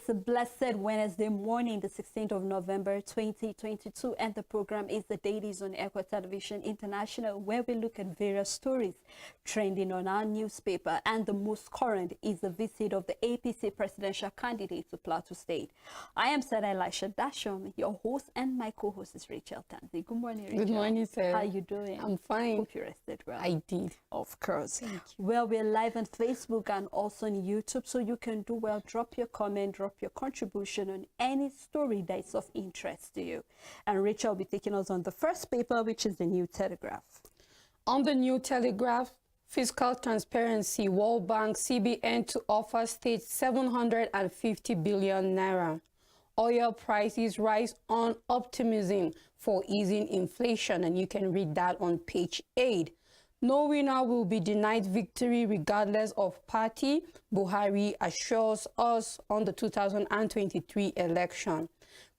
It's a blessed Wednesday morning, the 16th of November, 2022, and the program is the Dailies on Echo Television International, where we look at various stories trending on our newspaper. And the most current is the visit of the APC presidential candidate to Plateau State. I am Sarah Elisha Dashom, your host, and my co-host is Rachel Tanzi. Good morning, Rachel. Good morning, sir. How are you doing? I'm fine. Hope you rested well. I did. Of course. Thank you. Well, we're live on Facebook and also on YouTube, so you can do well. Drop your comment, drop your contribution on any story that is of interest to you. And Rachel will be taking us on the first paper, which is the New Telegraph. On the New Telegraph, fiscal transparency, World Bank, CBN to offer states 750 billion naira. Oil prices rise on optimism for easing inflation, and you can read that on page 8. No winner will be denied victory regardless of party, Buhari assures us on the 2023 election.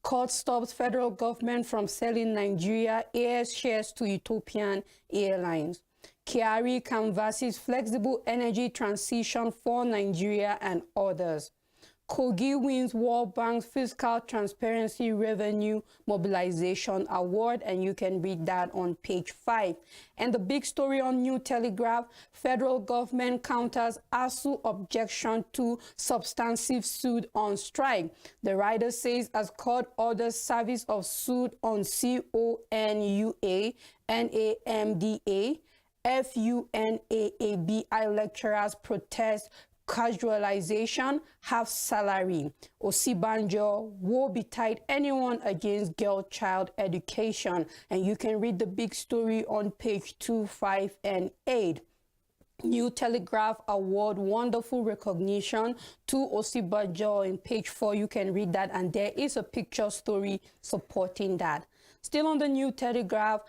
Court stops federal government from selling Nigeria AS shares to Ethiopian Airlines. Kyari canvasses flexible energy transition for Nigeria and others. Kogi wins World Bank's Fiscal Transparency Revenue Mobilization Award, and you can read that on page 5. And the big story on New Telegraph, federal government counters ASU objection to substantive suit on strike. The writer says as court orders service of suit on CONUA, NAMDA, FUNAABI lecturers protest casualization, half salary. Osibanjo will be tied anyone against girl-child education. And you can read the big story on page 2, 5, and 8. New Telegraph award wonderful recognition to Osibanjo in page 4. You can read that, and there is a picture story supporting that. Still on the New Telegraph,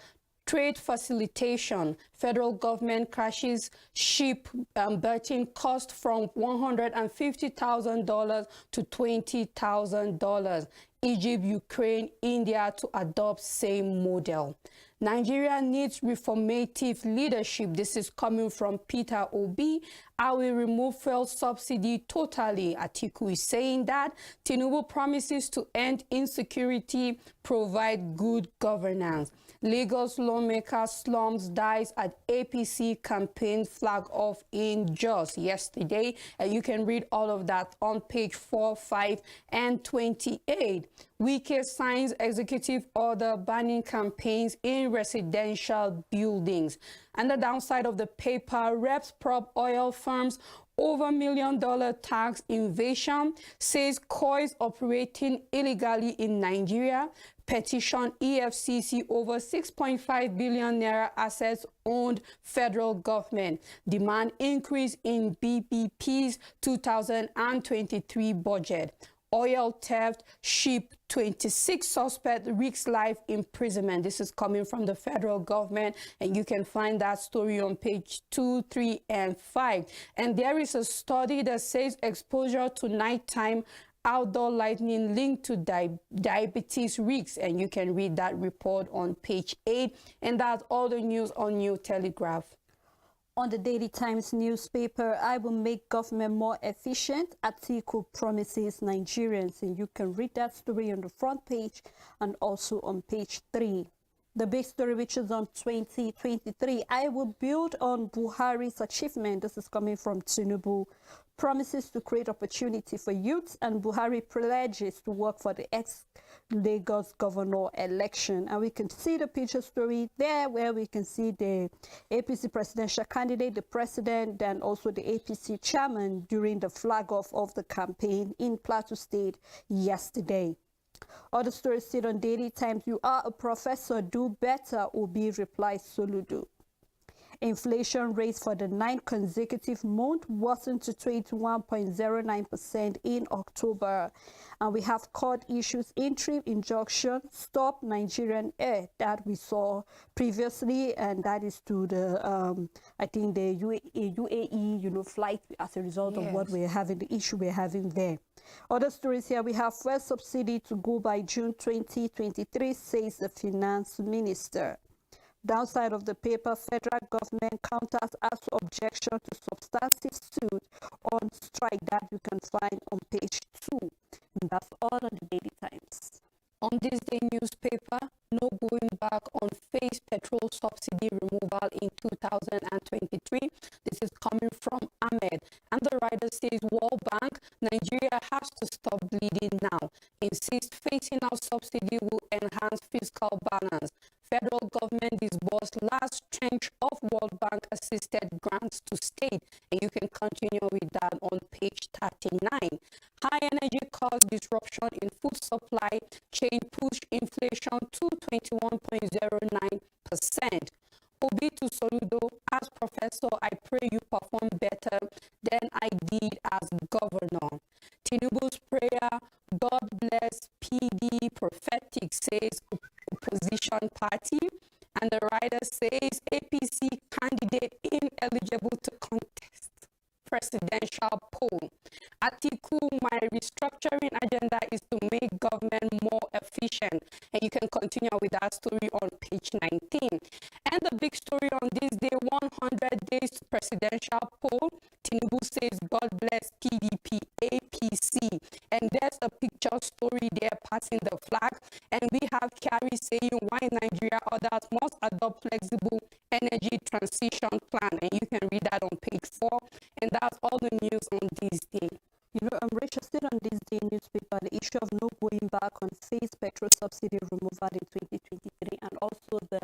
trade facilitation, federal government crashes ship berthing cost from $150,000 to $20,000. Egypt, Ukraine, India to adopt same model. Nigeria needs reformative leadership. This is coming from Peter Obi. I will remove fuel subsidy totally. Atiku is saying that. Tinubu promises to end insecurity, provide good governance. Lagos lawmaker slums dies at APC campaign flag off in Jos yesterday. And you can read all of that on page 4, 5, and 28. Wike signs executive order banning campaigns in residential buildings. And the downside of the paper, reps prop oil firms over $1 million tax invasion, says coins operating illegally in Nigeria, petition EFCC over 6.5 billion naira assets owned federal government, demand increase in BBP's 2023 budget. Oil theft, ship 26 suspect risks life imprisonment. This is coming from the federal government, and you can find that story on page 2, 3, and 5. And there is a study that says exposure to nighttime outdoor lighting linked to diabetes risks, and you can read that report on page 8. And that's all the news on New Telegraph. On the Daily Times newspaper, I will make government more efficient. Atiku promises Nigerians, and you can read that story on the front page and also on page 3. The big story, which is on 2023, I will build on Buhari's achievement. This is coming from Tinubu. Promises to create opportunity for youths, and Buhari pledges to work for the ex-Lagos governor election. And we can see the picture story there, where we can see the APC presidential candidate, the president, and also the APC chairman during the flag off of the campaign in Plateau State yesterday. Other stories still on Daily Times. You are a professor, do better, Obi replies Soludo. Inflation rate for the 9th consecutive month worsened to 21.09% in October. And we have court issues interim injunction, stop Nigerian air that we saw previously, and that is to the, I think the UAE, flight as a result of what we're having, the issue we're having there. Other stories here, we have fuel subsidy to go by June 2023, says the finance minister. downside of the paper, federal government counters as objection to substantive suit on strike that you can find on page 2. And that's all on the Daily Times. On this day newspaper, no going back on phased petrol subsidy removal in 2023. This is coming from Ahmed. And the writer says, World Bank, Nigeria has to stop bleeding now. Insists phasing out subsidy will enhance fiscal balance. Federal government disbursed last tranche of World Bank assisted grants to state. And you can continue with that on page 39. High energy caused disruption in food supply chain pushed inflation to 21.09%. Obi to Soludo, as professor, I pray you perform better than I did as governor. Tinubu's prayer, God bless PD prophetic, says opposition party. And the writer says APC candidate ineligible to contest presidential poll. Article, my restructuring agenda is to make government more efficient. And you can continue with that story on page 19. And the big story on this day, 100 days to presidential poll. Tinubu says, God bless PDP, APC. And there's a picture story there passing the flag. And we have Carrie saying why Nigeria others must adopt flexible energy transition plan. And you can read that on page 4. And that's all the news on this day. You know, I'm interested on this day newspaper, the issue of no going back on phased petrol subsidy removal in 2023, and also the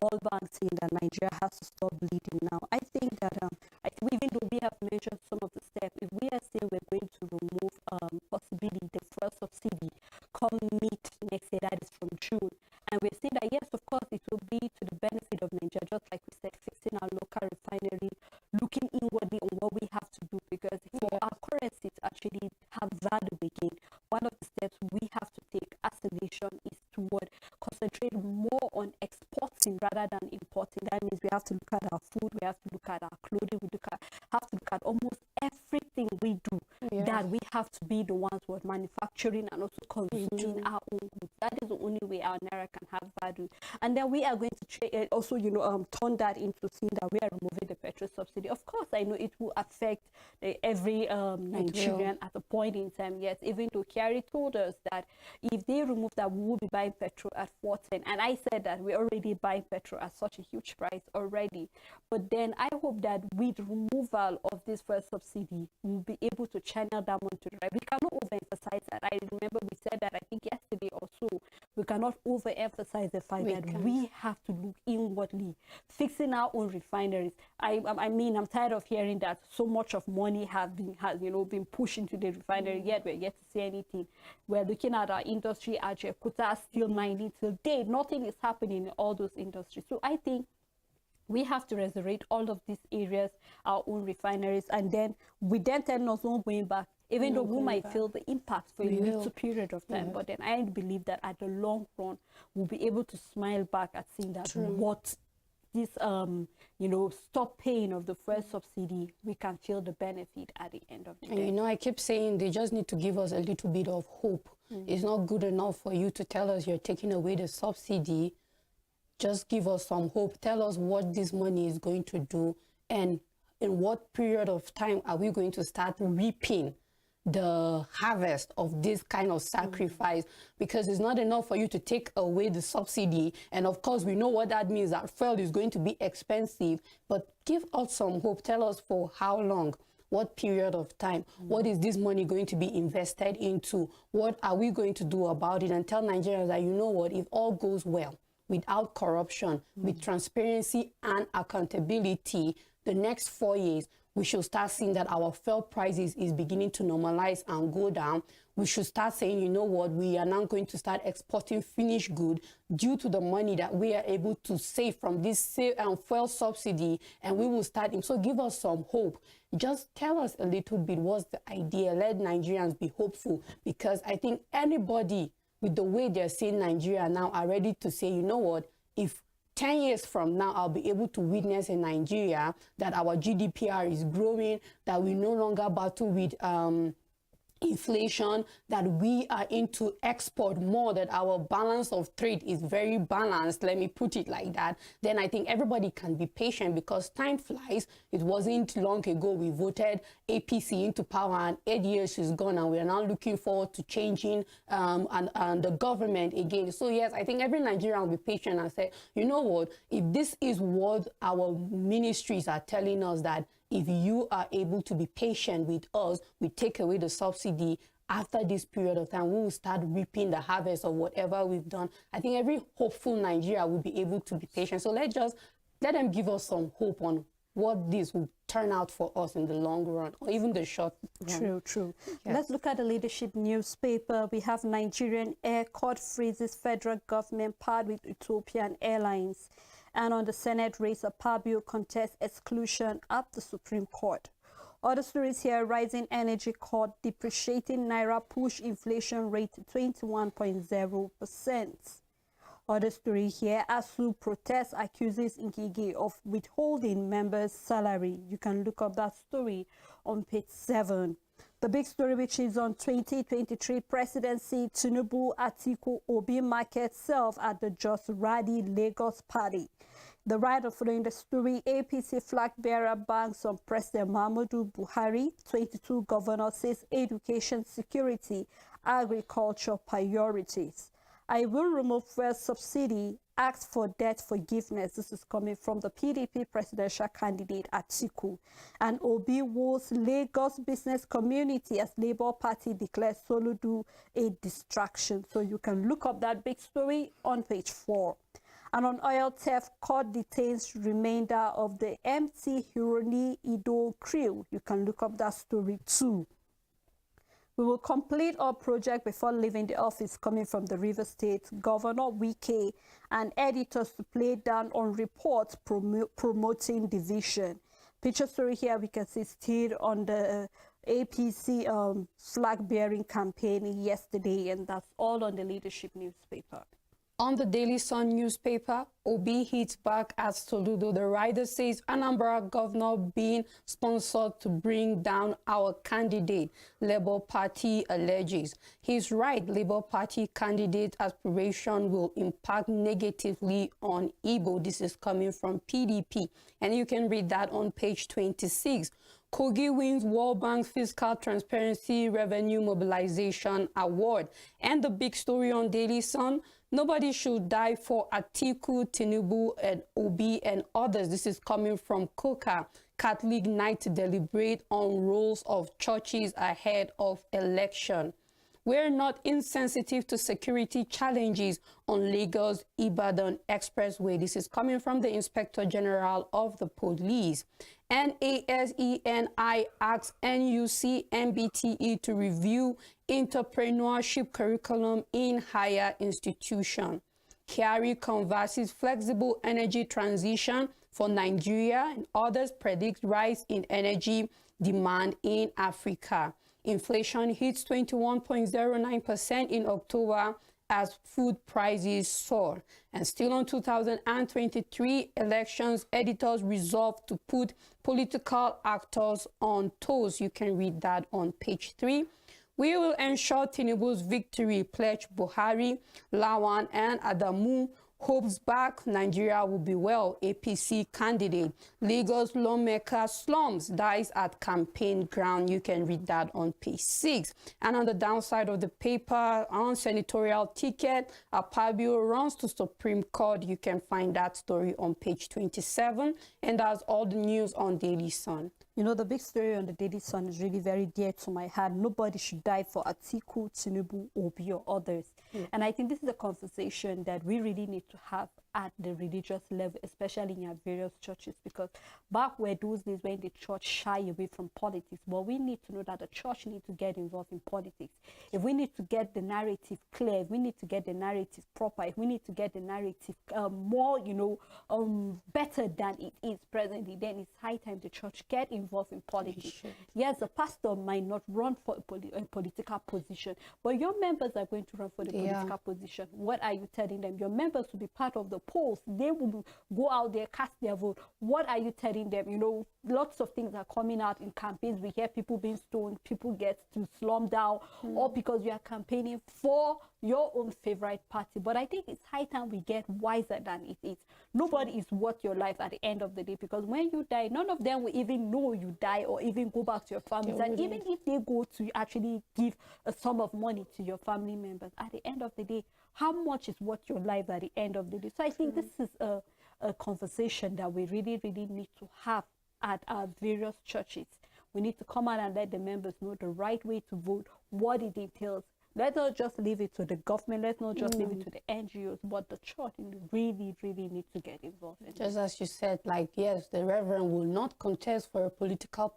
World Bank saying that Nigeria has to stop bleeding now. I think that even though we have mentioned some of the steps, if we are saying we're going to remove possibly the fuel subsidy come mid next year, that is from June, and we're saying that yes, of course, it will be to the benefit of Nigeria, just like we said, fixing our local refinery, looking inwardly on what we have to do, because for our currency to actually have value again, one of the steps we have to take as a nation is toward concentrate more on exporting rather than importing. That means we have to look at our food, we have to look at our clothing, have to look at almost everything we do, that we have to be the ones who are manufacturing and also consuming our own goods. That is the only way our Naira can have value. And then we are going to also, turn that into seeing that we are removing the petrol subsidy. Of course, I know it will affect every Nigerian at a point in time. Yes, even though Kyari told us that if they remove that, we will be buying petrol at 410. And I said that we're already buying petrol at such a huge price already. But then I hope that with removal of this first subsidy, we'll be able to channel that one to the right. We cannot overemphasize that. I remember we said that, I think yesterday or so, we cannot overemphasize the fact that we have to look inwardly, fixing our own refineries. I mean, I'm tired of hearing that so much of money has been pushed into the refinery, yet we're yet to see anything. We're looking at our industry at Jakarta, still mining till date. Nothing is happening in all those industries. So I think we have to resurrect all of these areas, our own refineries, and then we then tell us not going back, even though we might feel the impact for a little period of time. But then I believe that at the long run, we'll be able to smile back at seeing that what this, stop paying of the first subsidy, we can feel the benefit at the end of the day. And I keep saying they just need to give us a little bit of hope. It's not good enough for you to tell us you're taking away the subsidy. Just give us some hope. Tell us what this money is going to do, and in what period of time are we going to start reaping the harvest of this kind of sacrifice, because it's not enough for you to take away the subsidy. And of course, we know what that means, that fuel is going to be expensive, but give us some hope. Tell us for how long, what period of time, what is this money going to be invested into, what are we going to do about it, and tell Nigerians that, you know what, if all goes well, without corruption, with transparency and accountability, the next 4 years, we should start seeing that our fuel prices is beginning to normalize and go down. We should start saying, you know what, we are now going to start exporting finished good due to the money that we are able to save from this fuel subsidy, and we will start. So give us some hope. Just tell us a little bit what's the idea. Let Nigerians be hopeful, because I think anybody with the way they're seeing Nigeria now are ready to say, you know what, if 10 years from now, I'll be able to witness in Nigeria that our GDPR is growing, that we no longer battle with inflation, that we are into export more, that our balance of trade is very balanced, let me put it like that, then I think everybody can be patient, because time flies. It wasn't long ago we voted APC into power, and 8 years is gone, and we are now looking forward to changing and the government again. So yes, I think every Nigerian will be patient and say, you know what, if this is what our ministries are telling us, that if you are able to be patient with us, we take away the subsidy. After this period of time, we will start reaping the harvest of whatever we've done. I think every hopeful Nigeria will be able to be patient. So let them give us some hope on what this will turn out for us in the long run, or even the short run. True. Yes. Let's look at the leadership newspaper. We have Nigerian Air Court freezes federal government part with Ethiopian Airlines. And on the Senate race, a Akpabio contests exclusion at the Supreme Court. Other stories here: rising energy cost, depreciating naira push inflation rate to 21.0%. Other story here: ASU protest accuses Ngige of withholding members' salary. You can look up that story on page 7. The big story, which is on 2023 presidency, Tinubu, Atiku, Obi market self at the Just Rally Lagos party. The writer following the story: APC flag bearer banks on President Muhammadu Buhari. 22 governor says education, security, agriculture priorities. I will remove fuel subsidy, ask for debt forgiveness. This is coming from the PDP presidential candidate Atiku. And Obi woes Lagos business community as Labour Party declares Soludo a distraction. So you can look up that big story on page 4. And on oil theft, court detains remainder of the MT Hironi Ido crew. You can look up that story too. We will complete our project before leaving the office, coming from the River State Governor Wike, and editors to play down on reports promoting division. Picture story here, we can see still on the APC flag-bearing campaign yesterday, and that's all on the leadership newspaper. On the Daily Sun newspaper, Obi hits back at Soludo. The writer says Anambra governor being sponsored to bring down our candidate, Labour Party alleges. He's right, Labour Party candidate aspiration will impact negatively on Igbo. This is coming from PDP, and you can read that on page 26. Kogi wins World Bank Fiscal Transparency Revenue Mobilization Award. And the big story on Daily Sun: nobody should die for Atiku, Tinubu, and Obi and others. This is coming from Coca. Catholic night to deliberate on roles of churches ahead of election. We're not insensitive to security challenges on Lagos-Ibadan Expressway. This is coming from the Inspector General of the Police. NASENI asks NUC MBTE to review entrepreneurship curriculum in higher institution. Kyari converses flexible energy transition for Nigeria, and others predict rise in energy demand in Africa. Inflation hits 21.09% in October as food prices soar. And still on 2023 elections, editors resolved to put political actors on toes. You can read that on page 3. We will ensure Tinubu's victory, pledge Buhari. Lawan and Adamu hopes back, Nigeria will be well. APC candidate. Lagos lawmaker slums, dies at campaign ground. You can read that on page 6. And on the downside of the paper, on senatorial ticket, Akpabio runs to Supreme Court. You can find that story on page 27. And that's all the news on Daily Sun. You know, the big story on the Daily Sun is really very dear to my heart. Nobody should die for Atiku, Tinubu, Obi, or others. And I think this is a conversation that we really need to have at the religious level, especially in our various churches, because back were those days when the church shy away from politics. But we need to know that the church needs to get involved in politics. If we need to get the narrative clear, if we need to get the narrative proper, if we need to get the narrative more, better than it is presently, then it's high time the church get involved in politics. Yes, the pastor might not run for a political position, but your members are going to run for the political position. What are you telling them? Your members will be part of the polls. They will go out there, cast their vote. What are you telling them? You know, lots of things are coming out in campaigns. We hear people being stoned, people get to slum down, all because you are campaigning for your own favorite party. But I think it's high time we get wiser than it is. Nobody is worth your life at the end of the day, because when you die, none of them will even know you die or even go back to your families. And even if they go to actually give a sum of money to your family members, at the end of the day, how much is worth your life at the end of the day? So I think this is a conversation that we really, really need to have at our various churches. We need to come out and let the members know the right way to vote, what it entails. Let's not just leave it to the government. Let's not just leave it to the NGOs, but the church really, really needs to get involved in Just as you said, like, yes, the reverend will not contest for a political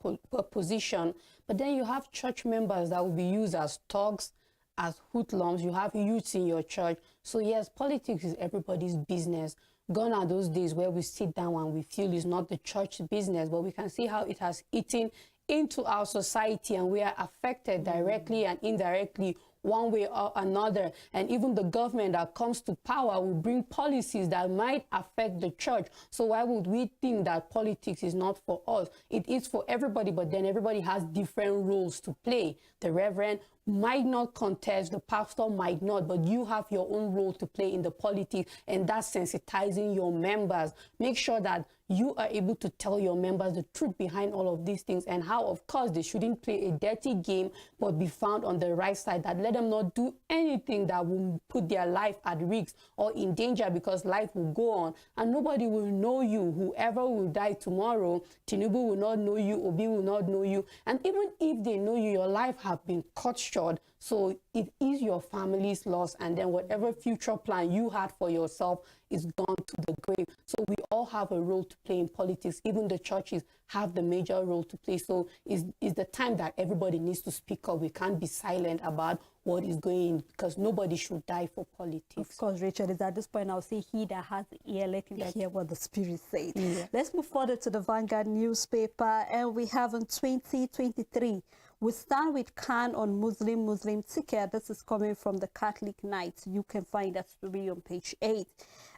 position, but then you have church members that will be used as thugs, as hoodlums. You have youths in your church. So yes, politics is everybody's business. Gone are those days where we sit down and we feel it's not the church business, but we can see how it has eaten into our society, and we are affected directly and indirectly one way or another. And even the government that comes to power will bring policies that might affect the church. So why would we think that politics is not for us? It is for everybody, but then everybody has different roles to play. The reverend might not contest, the pastor might not, but you have your own role to play in the politics, and that's sensitizing your members. Make sure that you are able to tell your members the truth behind all of these things, and how, of course, they shouldn't play a dirty game, but be found on the right side. That let them not do anything that will put their life at risk or in danger, because life will go on and nobody will know you. Whoever will die tomorrow, Tinubu will not know you, Obi will not know you. And even if they know you, your life have been cut short. So it is your family's loss, and then whatever future plan you had for yourself is gone to the grave. So we all have a role to play in politics. Even the churches have the major role to play. So it's the time that everybody needs to speak up. We can't be silent about what is going on, because nobody should die for politics. Of course, Rachel, is at this point I'll say, he that has the ear, let him hear what the Spirit says. Yeah. Let's move further to the Vanguard newspaper, and we have in 2023, we stand with Khan on Muslim ticket. This is coming from the Catholic Knights. You can find that story on page 8.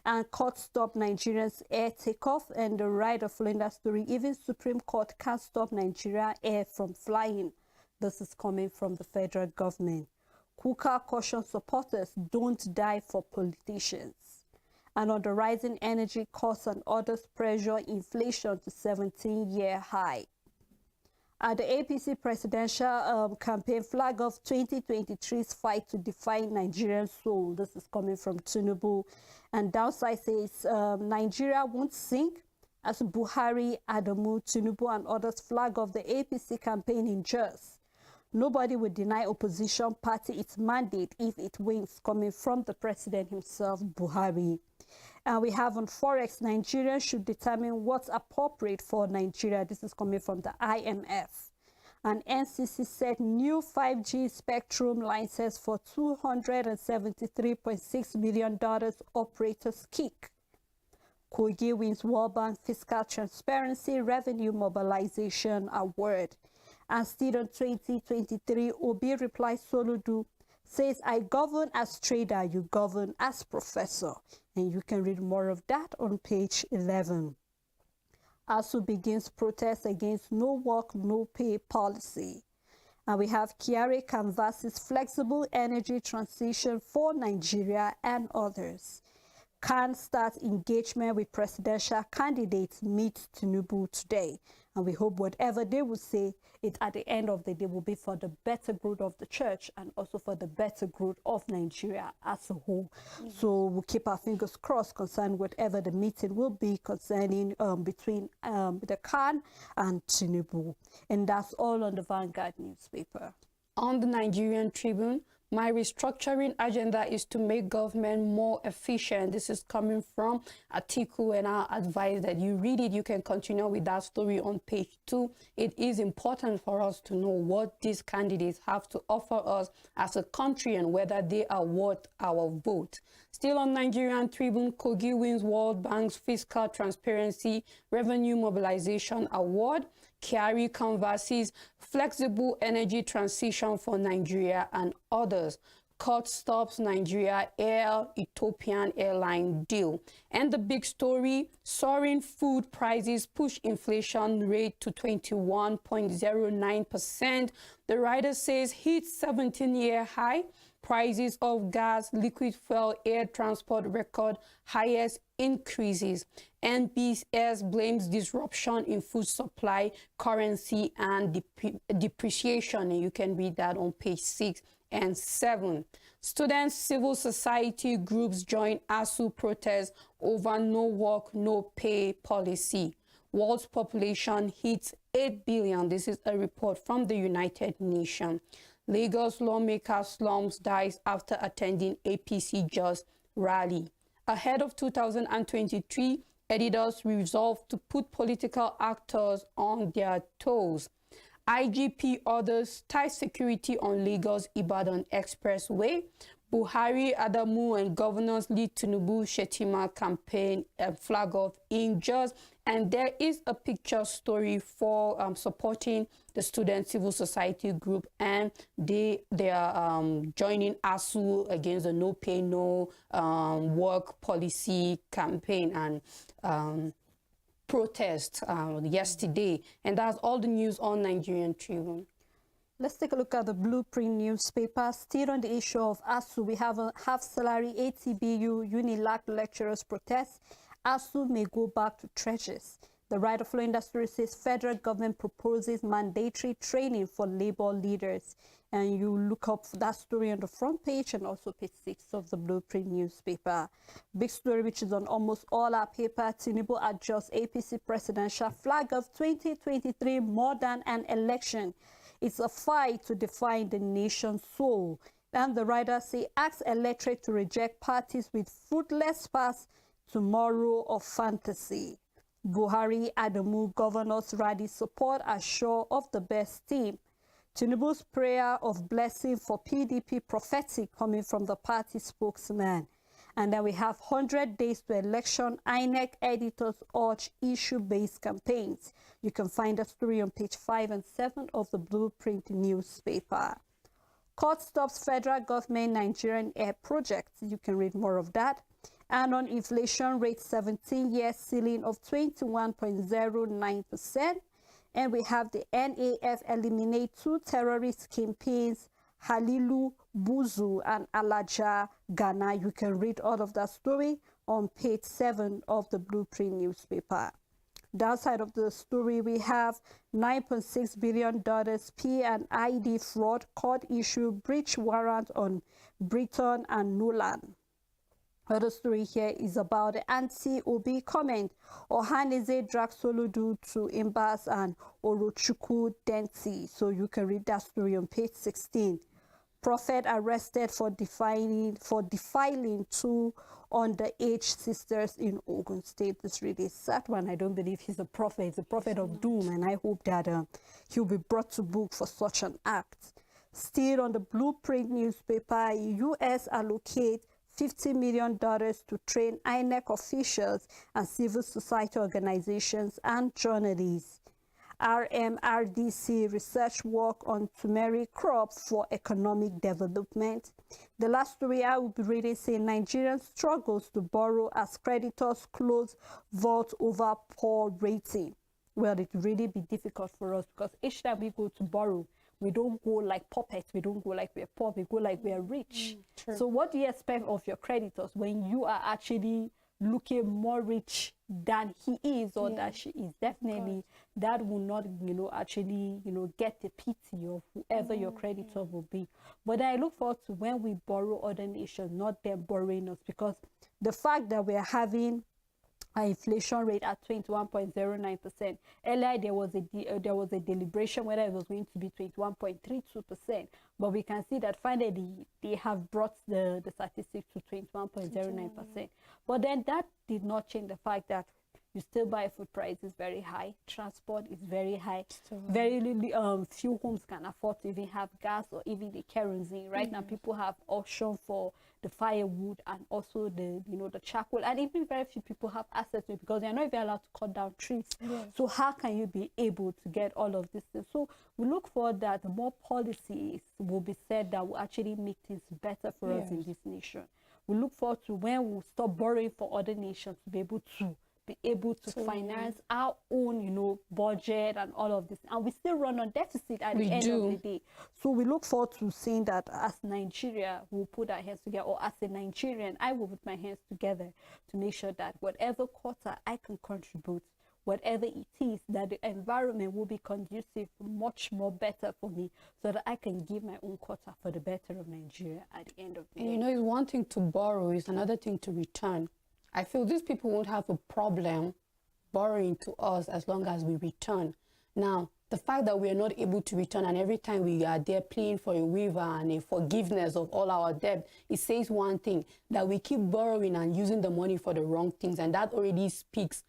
And court stop Nigerians air takeoff, and the rider following that story. Even Supreme Court can't stop Nigeria air from flying. This is coming from the federal government. Kuka cautions supporters, don't die for politicians. And on the rising energy costs and others pressure inflation to 17-year high. At the APC presidential campaign, flag of 2023's fight to define Nigerian soul. This is coming from Tinubu. And downside says Nigeria won't sink as Buhari, Adamu, Tinubu and others flag of the APC campaign in Jos. Nobody will deny opposition party its mandate if it wins, coming from the president himself, Buhari. And we have on Forex, Nigeria should determine what's appropriate for Nigeria. This is coming from the IMF. And NCC set new 5G spectrum license for $273.6 million operators kick. Kogi wins World Bank Fiscal Transparency Revenue Mobilization Award. And still on 2023, Obi replies Soludo, says, I govern as trader, you govern as professor. And you can read more of that on page 11. ASU begins protest against no work, no pay policy. And we have Kyari canvasses flexible energy transition for Nigeria and others. Khan starts engagement with presidential candidates, meet Tinubu today. And we hope whatever they will say, it at the end of the day will be for the better growth of the church and also for the better growth of Nigeria as a whole. So we'll keep our fingers crossed concerning whatever the meeting will be concerning between the Khan and Tinubu. And that's all on the Vanguard newspaper. On the Nigerian Tribune, my restructuring agenda is to make government more efficient. This is coming from Atiku, and I advise that you read it. You can continue with that story on page 2. It is important for us to know what these candidates have to offer us as a country and whether they are worth our vote. Still on Nigerian Tribune, Kogi wins World Bank's Fiscal Transparency Revenue Mobilization Award. Kyari canvasses flexible energy transition for Nigeria and others. Court stops Nigeria Air Ethiopian airline deal. And the big story, soaring food prices push inflation rate to 21.09%. The writer says hit 17-year high. Prices of gas, liquid fuel, air transport record highest increases. NBS blames disruption in food supply, currency, and depreciation. And you can read that on page 6 and 7. Students, civil society groups join ASU protest over no work, no pay policy. World's population hits 8 billion. This is a report from the United Nations. Lagos lawmaker slums dies after attending APC Just rally. Ahead of 2023, editors resolve to put political actors on their toes. IGP orders tight security on Lagos-Ibadan Expressway. Buhari, Adamu, and governors lead Tinubu Shetima campaign flag off in Jos. And there is a picture story for supporting the student civil society group, and they are joining ASU against the no pay, no work policy campaign and protest yesterday. And that's all the news on Nigerian Tribune. Let's take a look at the Blueprint newspaper. Still on the issue of ASU, we have a half-salary ATBU UNILAC lecturers protest. ASU may go back to treasures. The Right of Law industry says federal government proposes mandatory training for labor leaders. And you look up that story on the front page and also page 6 of the Blueprint newspaper. Big story which is on almost all our paper. Tinubu adjusts APC presidential flag of 2023 more than an election. It's a fight to define the nation's soul. And the writer say asks electorate to reject parties with fruitless past, tomorrow of fantasy. Buhari, Adamu, governors rally support are sure of the best team. Tinubu's prayer of blessing for PDP prophetic coming from the party spokesman. And then we have 100 days to election. INEC editors urge issue-based campaigns. You can find the story on page 5 and 7 of the Blueprint newspaper. Court stops federal government Nigerian air project. You can read more of that. And on inflation rate, 17-year ceiling of 21.09%. And we have the NAF eliminate 2 terrorist campaigns, Halilu Buzu and Alaja Ghana. You can read all of that story on page 7 of the Blueprint newspaper. Downside of the story, we have $9.6 billion P&ID fraud, court issue breach warrant on Britain and Nolan. Other story here is about the anti-Obi comment. Ohaneze drags Soludo to Imbas and Orochukwu Denti. So you can read that story on page 16. Prophet arrested for defiling 2 underage sisters in Ogun State. This really sad one. I don't believe he's a prophet. He's a prophet of doom, and I hope that he'll be brought to book for such an act. Still on the Blueprint newspaper, U.S. allocate $50 million to train INEC officials and civil society organizations and journalists. RMRDC research work on turmeric crop for economic development. The last story I will be reading saying Nigerian struggles to borrow as creditors close vault over poor rating. Well, it will really be difficult for us because each time we go to borrow, we don't go like puppets. We don't go like we're poor. We go like we're rich. So what do you expect of your creditors when you are actually looking more rich than he is or that she is? Definitely that will not, actually, get the pity of whoever your creditor will be. But I look forward to when we borrow other nations, not them borrowing us, because the fact that we are having our inflation rate at 21.09%. Earlier, there was a deliberation whether it was going to be 21.32%, but we can see that finally they have brought the statistics to 21.09%. But then that did not change the fact that you still buy food price is very high, transport is very high, Still very few homes can afford to even have gas or even the kerosene. Right now people have option for the firewood and also the the charcoal, and even very few people have access to it because they're not even allowed to cut down trees. So how can you be able to get all of this things? So we look for that more policies will be said that will actually make things better for us in this nation. We look forward to when we'll stop borrowing for other nations to be able to finance our own, budget and all of this. And we still run on deficit at the end of the day. So we look forward to seeing that as Nigeria, we'll put our hands together, or as a Nigerian, I will put my hands together to make sure that whatever quarter I can contribute, whatever it is, that the environment will be conducive, much more better for me, so that I can give my own quota for the better of Nigeria at the end of the day. It's one thing to borrow, it's another thing to return. I feel these people won't have a problem borrowing to us as long as we return. Now, the fact that we are not able to return, and every time we are there pleading for a waiver and a forgiveness of all our debt, it says one thing, that we keep borrowing and using the money for the wrong things, and that already speaks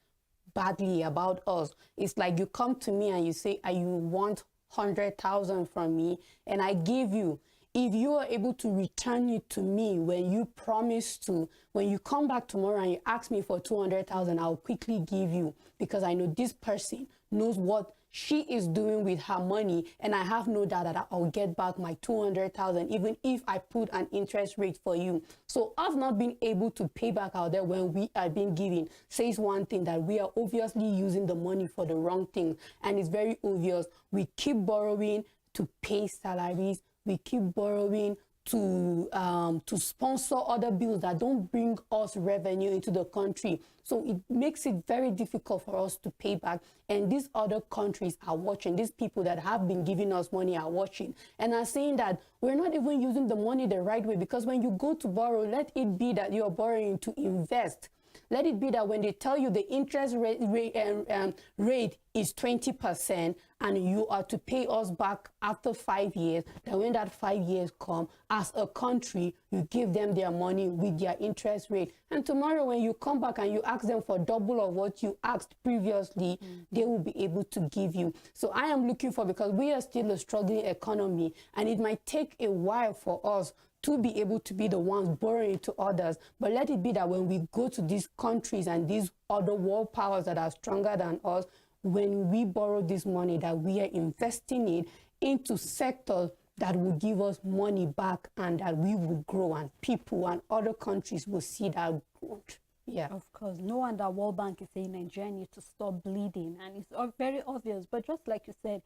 badly about us. It's like you come to me and you say, you want 100,000 from me, and I give you. If you are able to return it to me when you promise to, when you come back tomorrow and you ask me for 200,000, I'll quickly give you, because I know this person knows what she is doing with her money, and I have no doubt that I'll get back my 200,000, even if I put an interest rate for you. So us not being able to pay back out there when we are being given says one thing, that we are obviously using the money for the wrong thing. And it's very obvious. We keep borrowing to pay salaries. We keep borrowing to sponsor other bills that don't bring us revenue into the country. So it makes it very difficult for us to pay back. And these other countries are watching. These people that have been giving us money are watching and are saying that we're not even using the money the right way, because when you go to borrow, let it be that you're borrowing to invest. Let it be that when they tell you the interest rate is 20% and you are to pay us back after 5 years, that when that 5 years come, as a country, you give them their money with their interest rate. And tomorrow when you come back and you ask them for double of what you asked previously, they will be able to give you. So I am looking for, because we are still a struggling economy, and it might take a while for us to be able to be the ones borrowing to others. But let it be that when we go to these countries and these other world powers that are stronger than us, when we borrow this money, that we are investing it into sectors that will give us money back, and that we will grow, and people and other countries will see that growth. Yeah, of course. No wonder World Bank is saying Nigeria needs to stop bleeding, and it's very obvious. But just like you said,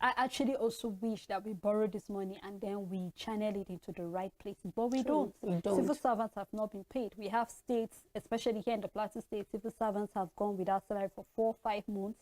I actually also wish that we borrow this money and then we channel it into the right places, but we don't. Civil servants have not been paid. We have states, especially here in the Plateau State, civil servants have gone without salary for 4 or 5 months,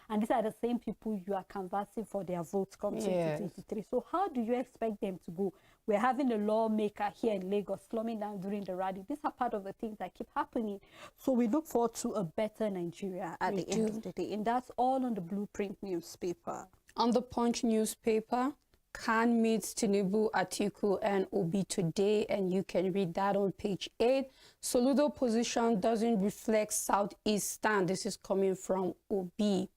and these are the same people you are canvassing for their votes come 2023. So how do you expect them to go? We're having a lawmaker here in Lagos slumming down during the rally. These are part of the things that keep happening. So we look forward to a better Nigeria at the end of the day, and that's all on the Blueprint newspaper. On the Punch newspaper, Khan meets Tinubu, Atiku, and Obi today, and you can read that on page 8. Soludo position doesn't reflect Southeast stand. This is coming from Obi.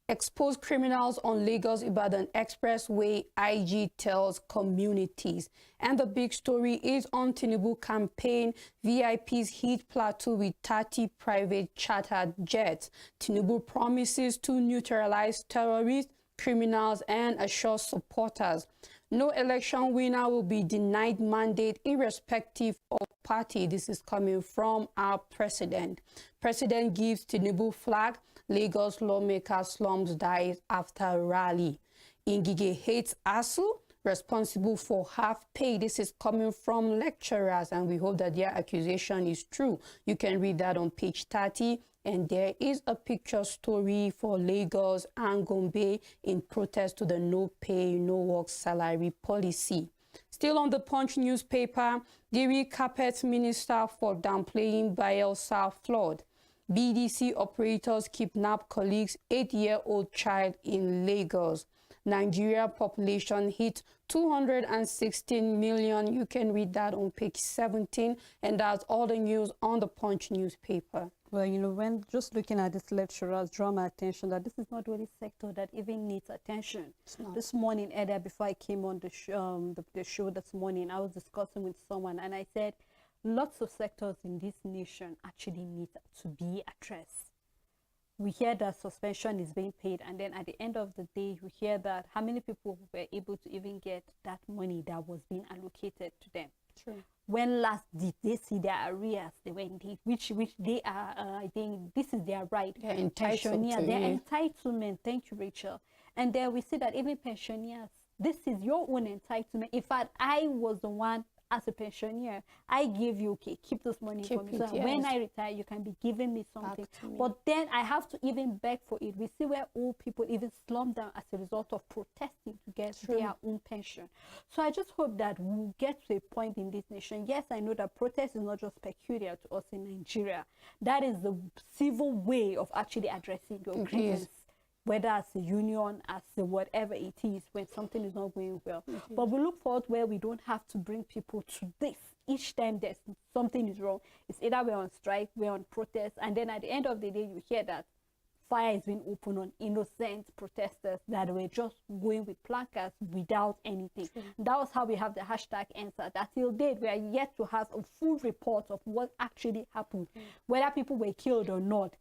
Exposed criminals on Lagos-Ibadan Expressway, IG tells communities. And the big story is on Tinubu campaign. VIPs hit plateau with 30 private chartered jets. Tinubu promises to neutralize terrorists, criminals, and assure supporters. No election winner will be denied mandate irrespective of party. This is coming from our president. President gives Tinubu flag. Lagos lawmaker slums dies after rally. Ingige hates ASU, responsible for half pay. This is coming from lecturers, and we hope that their accusation is true. You can read that on page 30. And there is a picture story for Lagos and Gombe in protest to the no pay, no work salary policy. Still on the Punch newspaper, Dairy Carpet Minister for downplaying Bayelsa flood. BDC operators kidnap colleague's 8-year-old child in Lagos. Nigeria population hit 216 million. You can read that on page 17. And that's all the news on the Punch newspaper. Well, you know, when just looking at this lecturers draw my attention that this is not the only sector that even needs attention. This morning, earlier before I came on the show this morning, I was discussing with someone and I said lots of sectors in this nation actually need to be addressed. We hear that suspension is being paid, and then at the end of the day, we hear that how many people were able to even get that money that was being allocated to them. True. When last did they see their arrears? They went which they are. I think this is their right. They're entitled Pensioner, to their it. entitlement. Thank you, Rachel. And then we see that even pensioners, this is your own entitlement. In fact, I was the one as a pensioner. I give you, okay, keep this money for me. Keep So it, that when yes. I retire, you can be giving me something. to me. But then I have to even beg for it. We see where old people even slum down as a result of protesting to get their own pension. So I just hope that we'll get to a point in this nation. Yes, I know that protest is not just peculiar to us in Nigeria. That is the civil way of actually addressing your grievance, whether as a union, as a whatever it is, when something is not going well. But we look forward where we don't have to bring people to this. Each time there's something is wrong, it's either we're on strike, we're on protest, and then at the end of the day, you hear that fire is being opened on innocent protesters that were just going with placards without anything. That was how we have the hashtag answer. That till date, we are yet to have a full report of what actually happened, whether people were killed or not.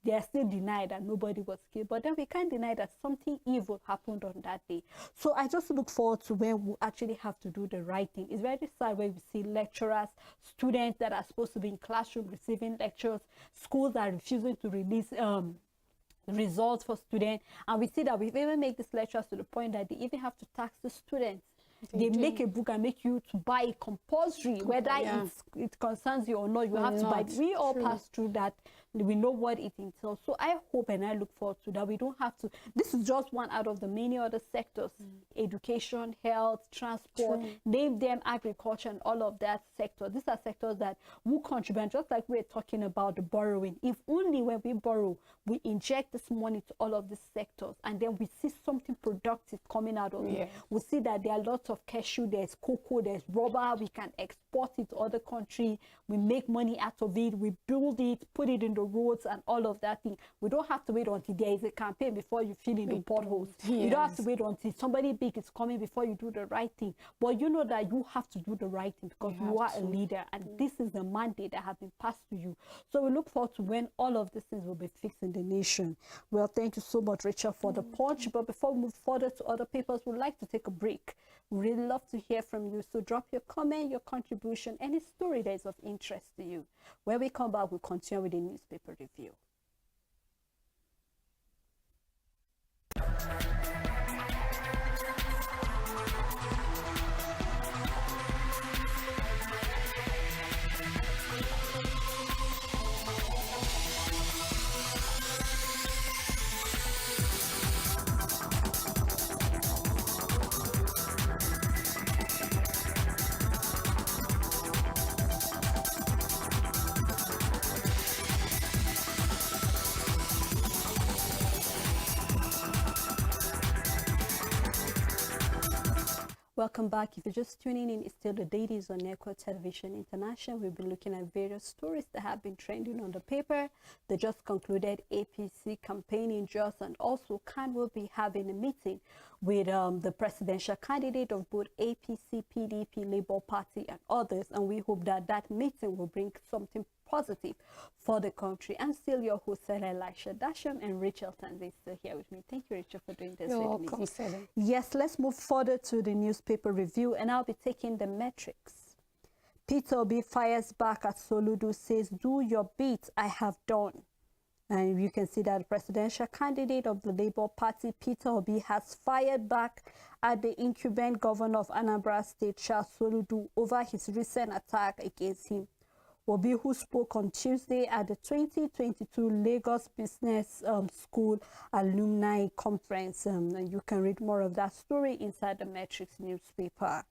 They are still denied that nobody was killed, but then we can't deny that something evil happened on that day. So I just look forward to when we actually have to do the right thing. It's very sad when we see lecturers, students that are supposed to be in classroom receiving lectures, schools are refusing to release results for students, and we see that we've even made these lectures to the point that they even have to tax the students. They make a book and make you to buy it compulsory, whether it concerns you or not. You have to buy it. We all pass through that. We know what it entails. So I hope and I look forward to that. We don't have to. This is just one out of the many other sectors: education, health, transport, name them, agriculture, and all of that sector. These are sectors that will contribute. Just like we're talking about the borrowing. If only when we borrow, we inject this money to all of these sectors, and then we see something productive coming out of it. We see that there are lots of cashew, there's cocoa, there's rubber. We can export it to other countries. We make money out of it. We build it, put it in the roads and all of that thing. We don't have to wait until there is a campaign before you fill in the potholes. You don't have to wait until somebody big is coming before you do the right thing. But you know that you have to do the right thing because you are a leader, and this is the mandate that has been passed to you. So we look forward to when all of these things will be fixed in the nation. Well, thank you so much, Rachel, for the punch. But before we move further to other papers, we'd like to take a break. We really love to hear from you. So drop your comment, your contribution, any story that is of interest to you. When we come back, we'll continue with the newspaper review. Welcome back. If you're just tuning in, it's still the Dailies on Network Television International. We've been looking at various stories that have been trending on the paper. The just concluded APC campaign in Jos, and also Khan will be having a meeting with the presidential candidate of both APC, PDP, Labour Party, and others. And we hope that that meeting will bring something positive for the country. I'm still your host, Elisha Dasham, and Rachel Tanzi is still here with me. Thank you, Rachel, for doing this. You're welcome, Sally. Yes, let's move further to the newspaper review, and I'll be taking the metrics. Peter Obi fires back at Soludo, says, "Do your bit, I have done." And you can see that the presidential candidate of the Labour Party, Peter Obi, has fired back at the incumbent governor of Anambra State, Charles Soludo, over his recent attack against him. Obi, who spoke on Tuesday at the 2022 Lagos Business School Alumni Conference. And you can read more of that story inside the Metrics newspaper.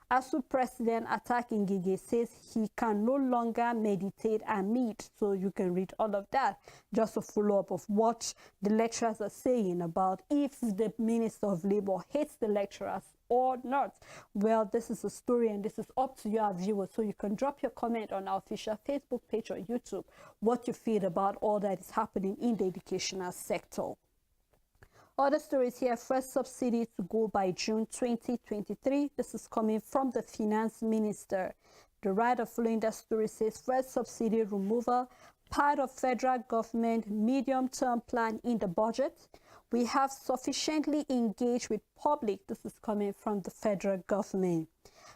ASU President Attack Ngige says he can no longer meditate and meet. So you can read all of that. Just a follow-up of what the lecturers are saying about if the Minister of Labour hates the lecturers or not. Well, this is a story and this is up to your viewers. So you can drop your comment on our official Facebook page or YouTube what you feel about all that is happening in the educational sector. Other stories here, first subsidy to go by June 2023. This is coming from the Finance Minister. The writer following that story says first subsidy removal, part of federal government medium-term plan in the budget. We have sufficiently engaged with public. This is coming from the federal government.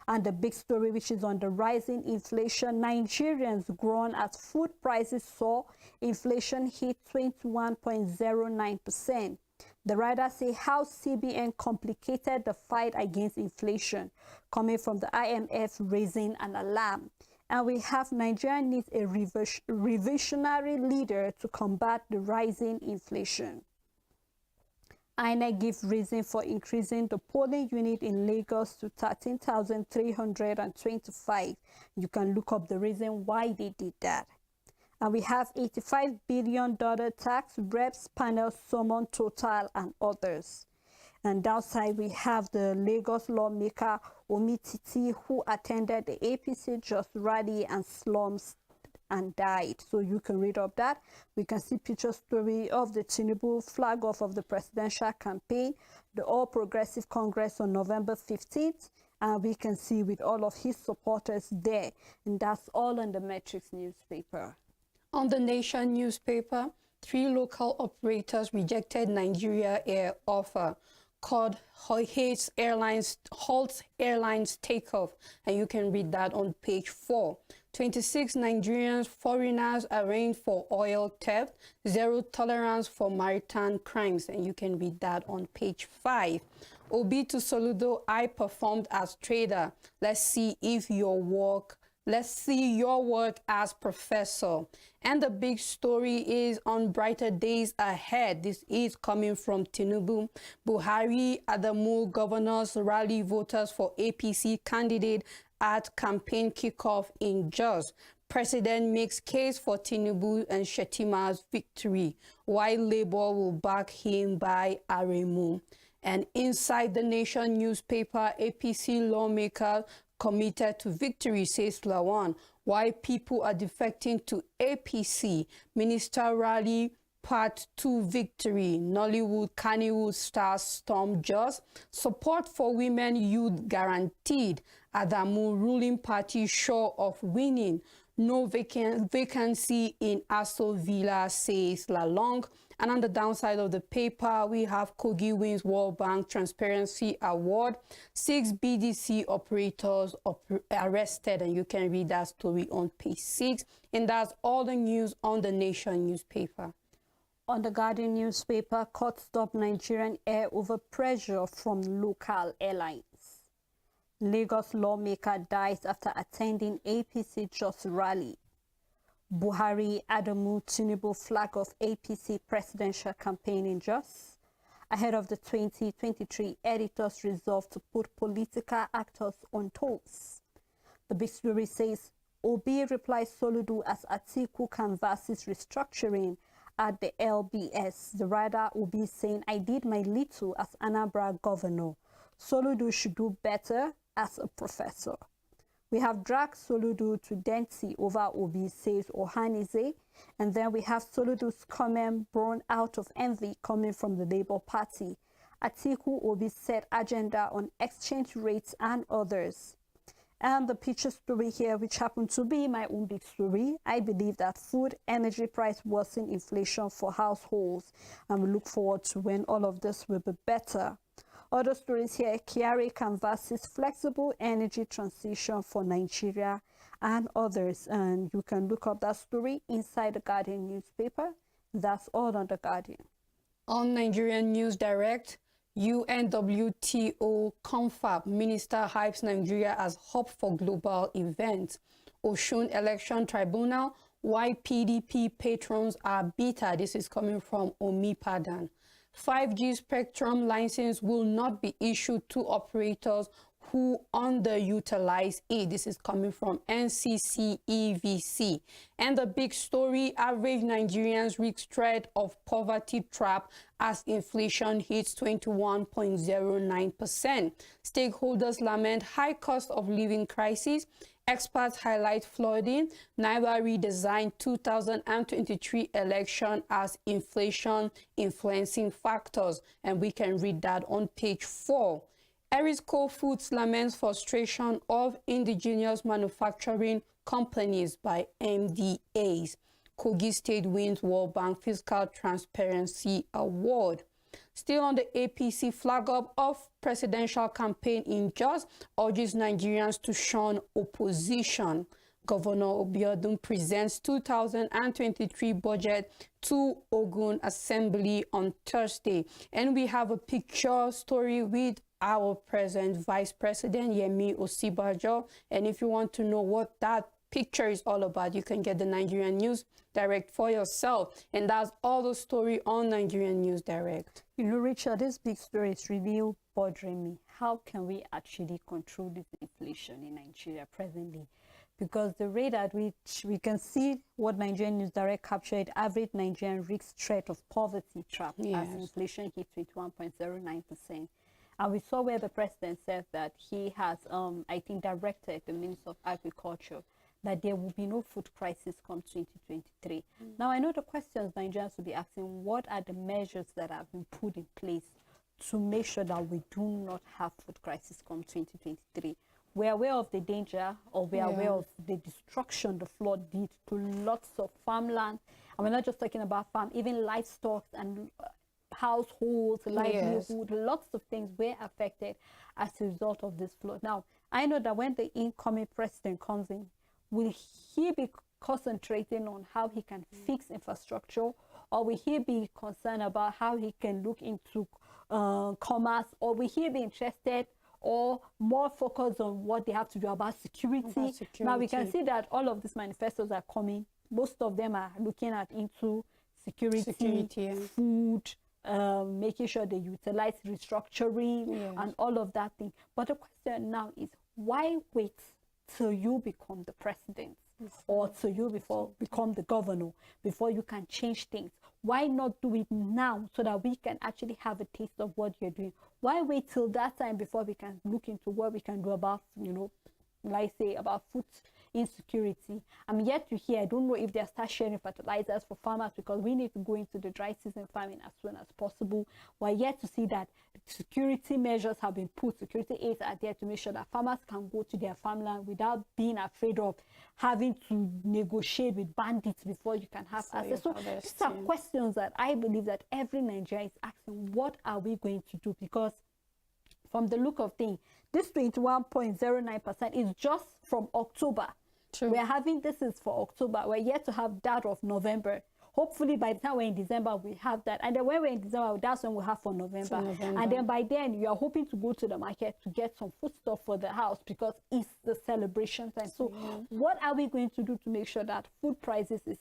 And the big story, which is on the rising inflation, Nigerians groan as food prices soar. Inflation hit 21.09%. The writer say how CBN complicated the fight against inflation, coming from the IMF raising an alarm. And we have Nigeria needs a revisionary leader to combat the rising inflation. INEC gives reason for increasing the polling unit in Lagos to 13,325. You can look up the reason why they did that. And we have $85 billion tax, reps panel summon Total and others. And downside, we have the Lagos lawmaker Omititi, who attended the APC Just rally and slums and died. So you can read up that. We can see picture story of the Tinubu flag off of the presidential campaign, the All Progressive Congress on November 15th. And we can see with all of his supporters there. And that's all on the Metrics newspaper. On the Nation newspaper, 3 local operators rejected Nigeria Air offer called halts airlines takeoff, and you can read that on page 4. 26 Nigerian foreigners arraigned for oil theft, zero tolerance for maritime crimes, and you can read that on page 5. Obi to Soludo, I performed as trader. Let's see your work as professor. And the big story is on brighter days ahead. This is coming from Tinubu. Buhari Adamu governors rally voters for APC candidate at campaign kickoff in Jos. President makes case for Tinubu and Shetima's victory, while Labour will back him by Aremu. And inside the Nation newspaper, APC lawmaker committed to victory, says Lawan. Why people are defecting to APC. Minister rally part 2 victory. Nollywood Kannywood stars storm Jos. Support for women youth guaranteed. Adamu ruling party sure of winning. No vacancy in Aso Villa, says Lalong. And on the downside of the paper, we have Kogi wins World Bank Transparency Award. 6 BDC operators arrested, and you can read that story on page 6. And that's all the news on the Nation newspaper. On the Guardian newspaper, court stopped Nigerian Air over pressure from local airlines. Lagos lawmaker dies after attending APC Just rally. Buhari Adamu Tinubu flag of APC presidential campaign in Jos. Ahead of the 2023, editors resolved to put political actors on toes. The big story says, Obi replies Soludo as Atiku canvasses restructuring at the LBS. The writer Obi saying, I did my little as Anambra governor. Soludo should do better as a professor. We have dragged Soludo to Denti over Obi, says Ohanize. And then we have Soludo's comment born out of envy coming from the Labour Party. Atiku Obi set agenda on exchange rates and others. And the picture story here, which happened to be my own big story. I believe that food, energy price worsen inflation for households. And we look forward to when all of this will be better. Other stories here, Kyari canvasses flexible energy transition for Nigeria and others. And you can look up that story inside the Guardian newspaper. That's all on the Guardian. On Nigerian News Direct, UNWTO Confab Minister hypes Nigeria as hub for global events. Osun Election Tribunal, why PDP patrons are bitter. This is coming from Omipadan. 5G spectrum license will not be issued to operators who underutilize it. This is coming from NCCEVC. And the big story, average Nigerians risk threat of poverty trap as inflation hits 21.09%. Stakeholders lament high cost of living crisis. Experts highlight flooding. NIBA redesigned 2023 election as inflation influencing factors. And we can read that on page 4. Erisco Foods laments frustration of indigenous manufacturing companies by MDAs. Kogi State wins World Bank Fiscal Transparency Award. Still on the APC, flag up of presidential campaign in Jos urges Nigerians to shun opposition. Governor Obiodun presents 2023 budget to Ogun Assembly on Thursday. And we have a picture story with our present Vice President, Yemi Osibajo. And if you want to know what that picture is all about, you can get the Nigerian News Direct for yourself. And that's all the story on Nigerian News Direct. You know, Richard, this big story is really bothering me. How can we actually control this inflation in Nigeria presently? Because the rate at which we can see what Nigerian News Direct captured, average Nigerian risks threat of poverty trap as inflation hit 21.09%. And we saw where the president said that he has, I think, directed the Minister of Agriculture that there will be no food crisis come 2023. Now, I know the questions Nigerians will be asking, what are the measures that have been put in place to make sure that we do not have food crisis come 2023? We're aware of the danger, or we're aware of the destruction the flood did to lots of farmland. And we're not just talking about farm, even livestock and households, livelihood, lots of things were affected as a result of this flood. Now, I know that when the incoming president comes in, will he be concentrating on how he can fix infrastructure, or will he be concerned about how he can look into commerce, or will he be interested or more focused on what they have to do about security? Now, we can see that all of these manifestos are coming. Most of them are looking at into security. Food, making sure they utilize restructuring and all of that thing. But the question now is, why wait till you become the president or till you become the governor before you can change things? Why not do it now so that we can actually have a taste of what you're doing? Why wait till that time before we can look into what we can do about, you know, like say about food insecurity? I'm yet to hear, I don't know if they'll start sharing fertilizers for farmers, because we need to go into the dry season farming as soon as possible. We're yet to see that security measures have been put, security aids are there to make sure that farmers can go to their farmland without being afraid of having to negotiate with bandits before you can have access. So these are questions that I believe that every Nigerian is asking, what are we going to do? Because from the look of things, this 21.09% is just from October. We're having, this is for October. We're yet to have that of November. Hopefully by the time we're in December, we have that. And then when we're in December, that's when we'll have for November. And then by then, you are hoping to go to the market to get some food stuff for the house, because it's the celebration time. So what are we going to do to make sure that food prices is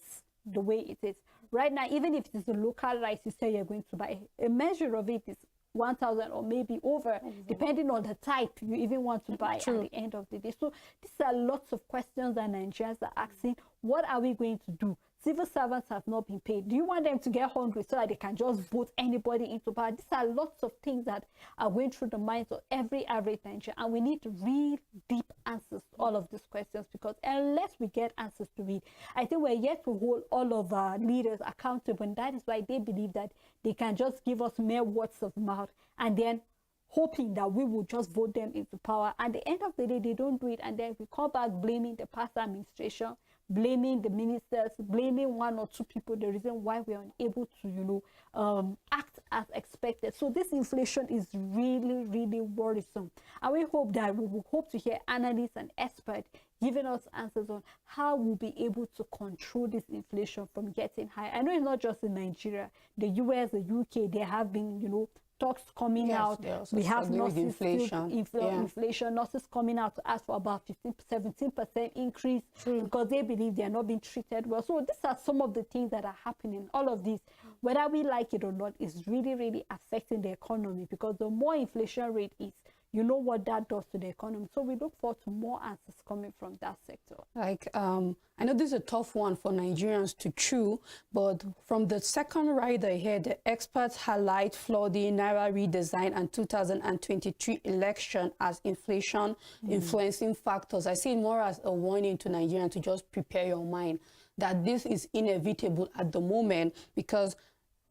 the way it is? Right now, even if it's the local rice you say you're going to buy, a measure of it is 1,000 or maybe over, depending on the type you even want to buy at the end of the day. So these are lots of questions that Nigerians are asking. What are we going to do? Civil servants have not been paid. Do you want them to get hungry so that they can just vote anybody into power? These are lots of things that are going through the minds of every average Nigerian, and we need real deep answers to all of these questions, because unless we get answers to it, I think we're yet to hold all of our leaders accountable, and that is why they believe that they can just give us mere words of mouth and then hoping that we will just vote them into power. At the end of the day, they don't do it, and then we come back blaming the past administration, blaming the ministers, blaming one or two people, the reason why we are unable to, you know, act as expected. So this inflation is really, really worrisome. And we hope that we will hope to hear analysts and experts giving us answers on how we'll be able to control this inflation from getting higher. I know it's not just in Nigeria. The US, the UK, there have been, you know, talks coming out. We have nurses inflation, nurses coming out to ask for about 17% increase because they believe they are not being treated well. So these are some of the things that are happening. All of this, whether we like it or not, is really, really affecting the economy, because the more inflation rate is, you know what that does to the economy. So we look forward to more answers coming from that sector. Like, I know this is a tough one for Nigerians to chew, but from the second rider here, the experts highlight flooding, Naira redesign, and 2023 election as inflation influencing factors. I see it more as a warning to Nigerians to just prepare your mind that this is inevitable at the moment, because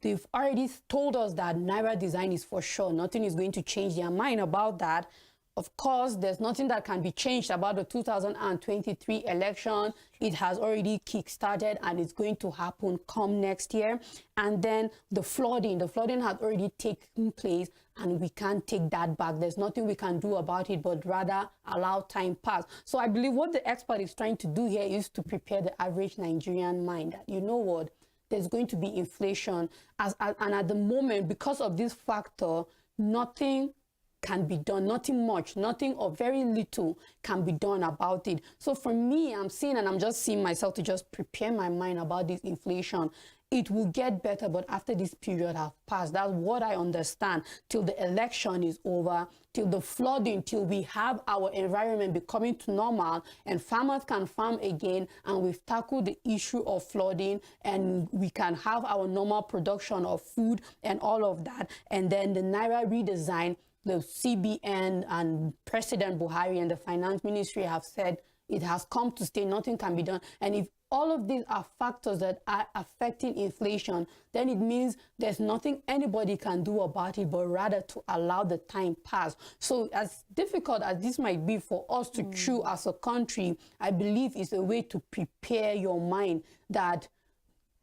they've already told us that Naira design is for sure. Nothing is going to change their mind about that. Of course, there's nothing that can be changed about the 2023 election. It has already kick-started and it's going to happen come next year. And then the flooding has already taken place and we can't take that back. There's nothing we can do about it, but rather allow time pass. So I believe what the expert is trying to do here is to prepare the average Nigerian mind that, you know what, there's going to be inflation. And at the moment, because of this factor, nothing can be done, nothing much, nothing or very little can be done about it. So for me, I'm just seeing myself to just prepare my mind about this inflation. It will get better, but after this period have passed, that's what I understand, till the election is over, till the flooding, till we have our environment becoming to normal and farmers can farm again and we've tackled the issue of flooding and we can have our normal production of food and all of that. And then the Naira redesign, the CBN and President Buhari and the Finance Ministry have said it has come to stay, nothing can be done. And if all of these are factors that are affecting inflation, then it means there's nothing anybody can do about it, but rather to allow the time pass. So as difficult as this might be for us to chew as a country, I believe it's a way to prepare your mind that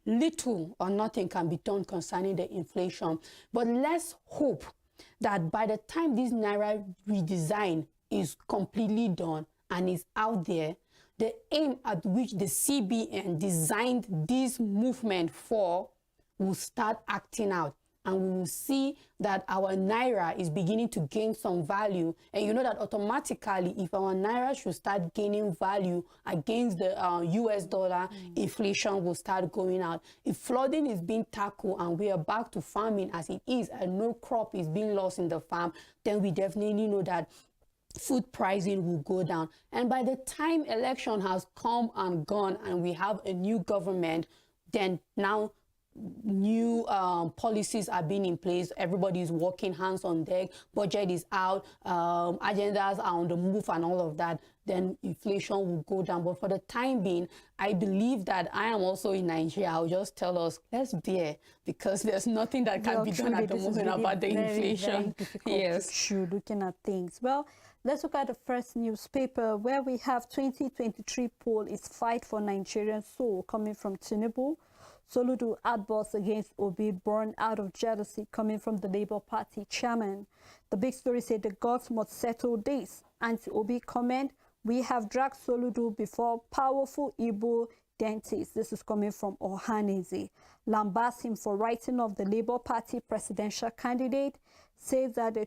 little or nothing can be done concerning the inflation. But let's hope that by the time this Naira redesign is completely done and is out there, the aim at which the CBN designed this movement for will start acting out. And we will see that our Naira is beginning to gain some value. And you know that automatically, if our Naira should start gaining value against the US dollar, inflation will start going out. If flooding is being tackled and we are back to farming as it is, and no crop is being lost in the farm, then we definitely know that food pricing will go down. And by the time election has come and gone and we have a new government, then now new policies are being in place. Everybody is working hands on deck. Budget is out. Agendas are on the move and all of that. Then inflation will go down. But for the time being, I believe that I am also in Nigeria. I'll just tell us, let's bear, because there's nothing that can be done at the moment about the inflation. Yes. Looking at things. Well, let's look at the first newspaper where we have 2023 poll is fight for Nigerian soul coming from Tinubu. Soludo outburst against Obi born out of jealousy coming from the Labour Party chairman. The big story said the gods must settle this. Anti-Obi comment, we have dragged Soludo before powerful Igbo dentist. This is coming from Ohaneze. Lambasts him for writing off the Labour Party presidential candidate. Says that the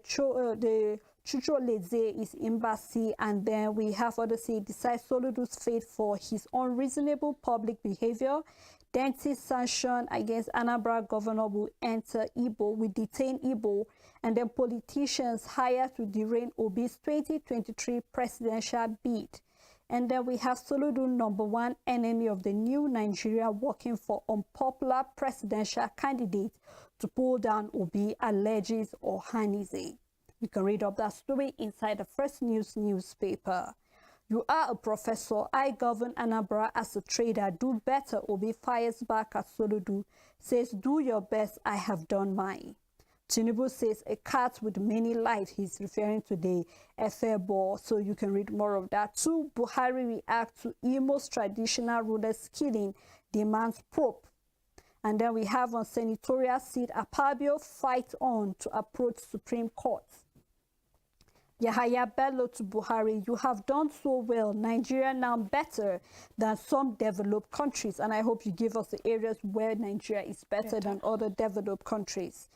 Chucholeze is embassy, and then we have others say decides Soludo's fate for his unreasonable public behavior. Dentist sanction against Anambra governor will enter Igbo, will detain Igbo, and then politicians hired to derail Obi's 2023 presidential bid. And then we have Soludo, #1 enemy of the new Nigeria, working for unpopular presidential candidate to pull down Obi, alleges Ohaneze. You can read up that story inside the First News newspaper. You are a professor. I govern Anambra as a trader. Do better. Obi fires back at Soludo. Says, do your best. I have done mine. Tinubu says, a cat with many lives. He's referring to the FA ball. So you can read more of that too. Buhari react to Imo's traditional rulers killing. Demands probe. And then we have on senatorial seat, Akpabio fight on to approach Supreme Court. Yahaya Bello to Buhari, you have done so well. Nigeria now better than some developed countries. And I hope you give us the areas where Nigeria is better than other developed countries.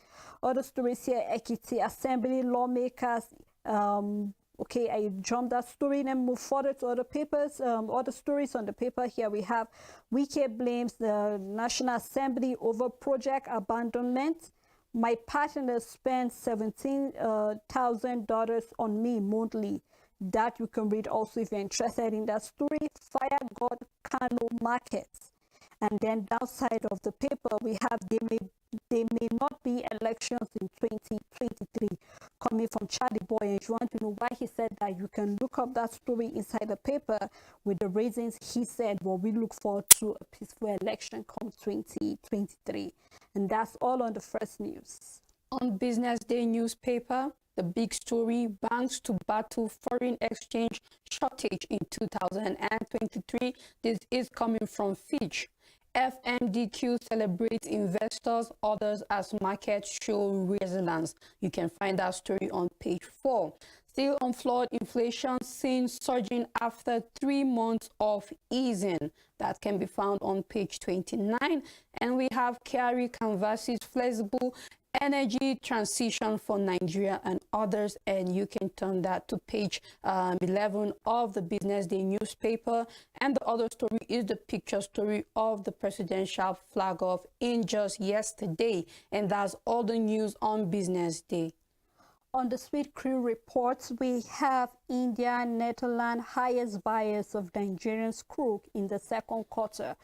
Other stories here, Ekiti Assembly lawmakers. Okay, I jumped that story and then move further to other papers. Other stories on the paper here we have Wike blames the National Assembly over project abandonment. My partner spends $17,000 on me monthly. That you can read also if you're interested in that story. Fire God Kano Markets. And then downside of the paper, we have they may not be elections in 2023, coming from Charlie Boy. And if you want to know why he said that, you can look up that story inside the paper with the reasons he said, well, we look forward to a peaceful election come 2023. And that's all on the first news. On Business Day newspaper, the big story, banks to battle foreign exchange shortage in 2023. This is coming from Fitch. FMDQ celebrates investors, others as markets show resilience. You can find that story on page 4. Still on flood, inflation seen surging after 3 months of easing. That can be found on page 29. And we have Kyari canvasses flexible energy transition for Nigeria and others, and you can turn that to page 11 of the Business Day newspaper. And the other story is the picture story of the presidential flag off in just yesterday, and that's all the news on Business Day. On the Sweet Crew reports, we have India, Netherlands, highest buyers of Nigerian crude in the second quarter.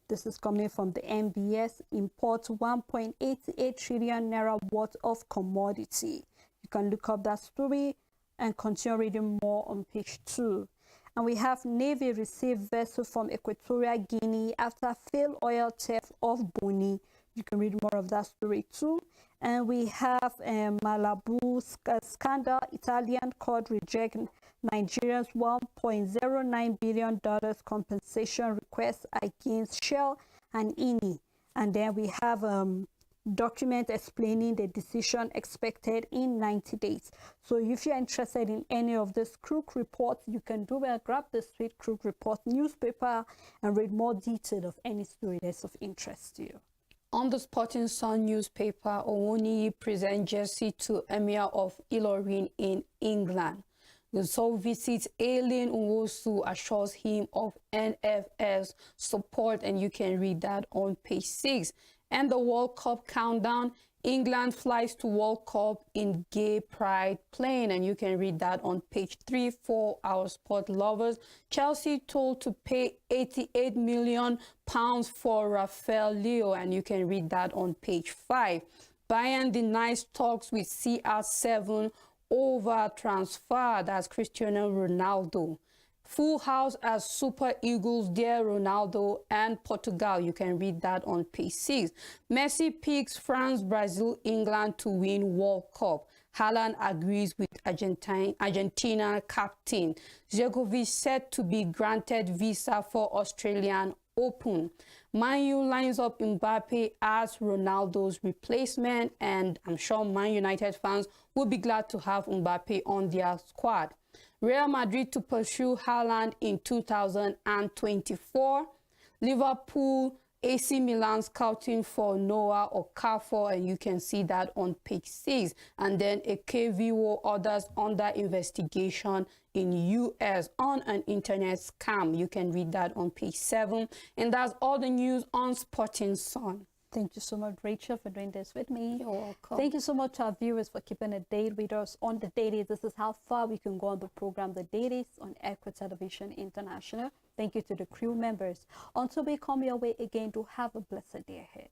This is coming from the MBS. Imports 1.88 trillion naira worth of commodity. You can look up that story and continue reading more on page 2. And we have Navy received vessel from Equatorial Guinea after failed oil theft off Boni. You can read more of that story too. And we have Malabu scandal. Italian court reject Nigeria's $1.09 billion compensation request against Shell and INI. And then we have document explaining the decision expected in 90 days. So if you're interested in any of this Crook reports, you can do well, grab the Sweet Crook Report newspaper and read more detail of any story that's of interest to you. On the Sporting Sun newspaper, Owoniyi presents jersey to Emir of Ilorin in England. The Soul visits Aileen Nwosu, assures him of NFS support, and you can read that on page 6. And the World Cup countdown, England flies to World Cup in gay pride plane, and you can read that on page 3 for our sport lovers. Chelsea told to pay £88 million for Rafael Leo, and you can read that on page 5. Bayern denies talks with CR7 over transfer. That's Cristiano Ronaldo. Full house as Super Eagles dare Ronaldo and Portugal. You can read that on page 6. Messi picks France, Brazil, England to win World Cup. Haaland agrees with Argentina captain. Djokovic said to be granted visa for Australian Open. Man U lines up Mbappe as Ronaldo's replacement, and I'm sure Man United fans will be glad to have Mbappe on their squad. Real Madrid to pursue Haaland in 2024. Liverpool, AC Milan scouting for Noah Okafor, and you can see that on page 6. And then a KVO orders under investigation in US on an internet scam. You can read that on page 7. And that's all the news on Sporting Sun. Thank you so much, Rachel, for doing this with me. You're welcome. Thank you so much to our viewers for keeping a date with us on the Dailies. This is how far we can go on the program, the Dailies, on Echo Television International. Thank you to the crew members. Until we come your way again, do have a blessed day ahead.